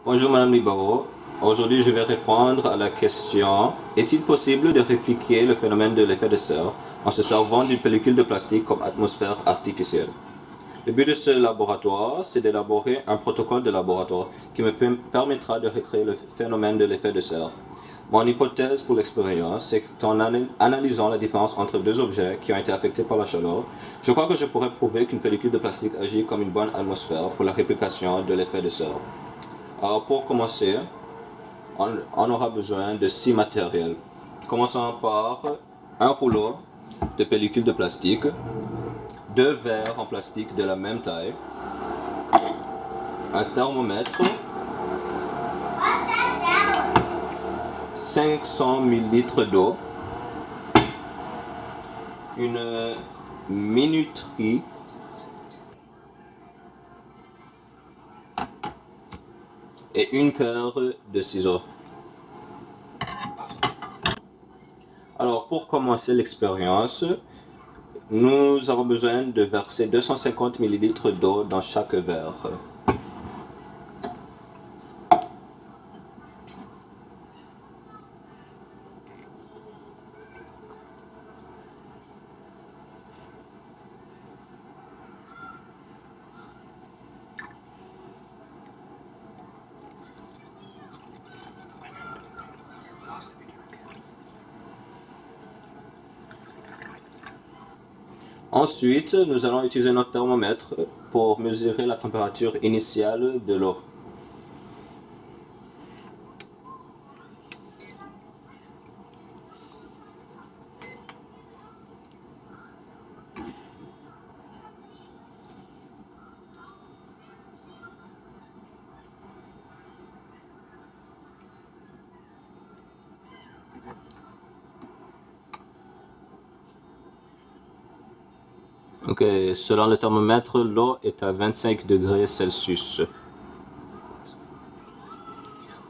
Bonjour Madame Libaro. Aujourd'hui, je vais répondre à la question: est-il possible de répliquer le phénomène de l'effet de serre en se servant d'une pellicule de plastique comme atmosphère artificielle? Le but de ce laboratoire, c'est d'élaborer un protocole de laboratoire qui me permettra de recréer le phénomène de l'effet de serre. Mon hypothèse pour l'expérience, c'est qu'en analysant la différence entre deux objets qui ont été affectés par la chaleur, je crois que je pourrais prouver qu'une pellicule de plastique agit comme une bonne atmosphère pour la réplication de l'effet de serre. Alors pour commencer, on aura besoin de 6 matériels. Commençons par un rouleau de pellicule de plastique, 2 verres en plastique de la même taille, un thermomètre, 500 ml d'eau, une minuterie et une paire de ciseaux. Alors pour commencer l'expérience, nous avons besoin de verser 250 ml d'eau dans chaque verre. Ensuite, nous allons utiliser notre thermomètre pour mesurer la température initiale de l'eau. Ok, selon le thermomètre, l'eau est à 25 degrés Celsius.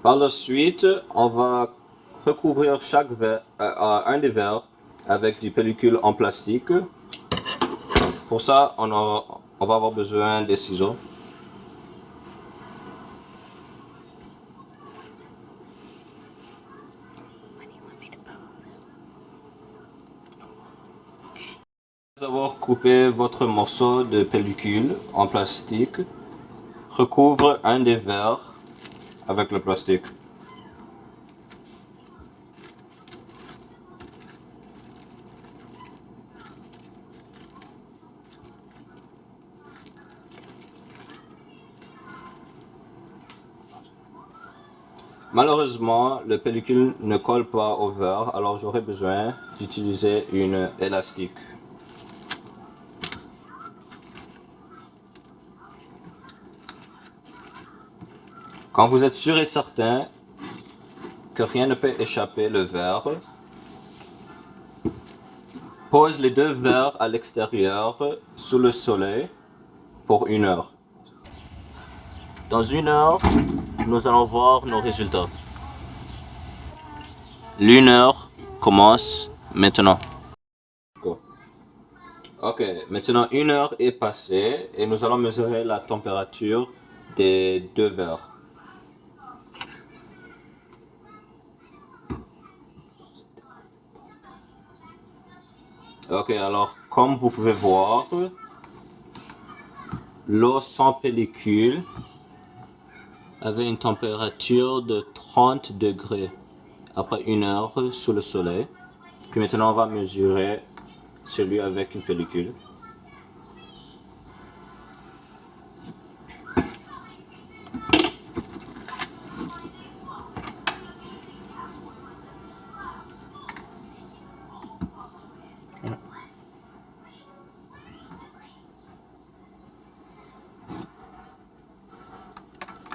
Par la suite, on va recouvrir un des verres avec du pellicule en plastique. Pour ça, on va avoir besoin des ciseaux. Après avoir coupé votre morceau de pellicule en plastique, recouvre un des verres avec le plastique. Malheureusement, le pellicule ne colle pas au verre, alors j'aurai besoin d'utiliser une élastique. Quand vous êtes sûr et certain que rien ne peut échapper le verre, pose les 2 verres à l'extérieur sous le soleil pour 1 heure. Dans 1 heure, nous allons voir nos résultats. L'1 heure commence maintenant. Ok, maintenant 1 heure est passée et nous allons mesurer la température des 2 verres. Ok, alors comme vous pouvez voir, l'eau sans pellicule avait une température de 30 degrés après 1 heure sous le soleil. Puis maintenant on va mesurer celui avec une pellicule.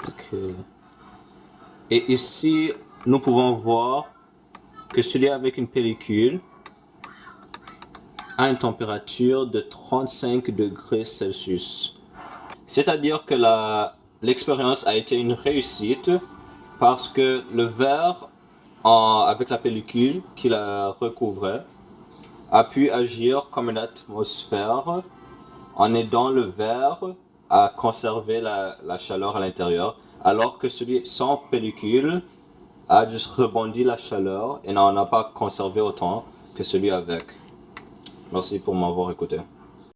Ok. Et ici, nous pouvons voir que celui avec une pellicule a une température de 35 degrés Celsius. C'est-à-dire que l'expérience a été une réussite parce que le verre avec la pellicule qui la recouvrait a pu agir comme une atmosphère en aidant le verre à conserver la chaleur à l'intérieur, alors que celui sans pellicule a juste rebondi la chaleur et n'en a pas conservé autant que celui avec. Merci pour m'avoir écouté.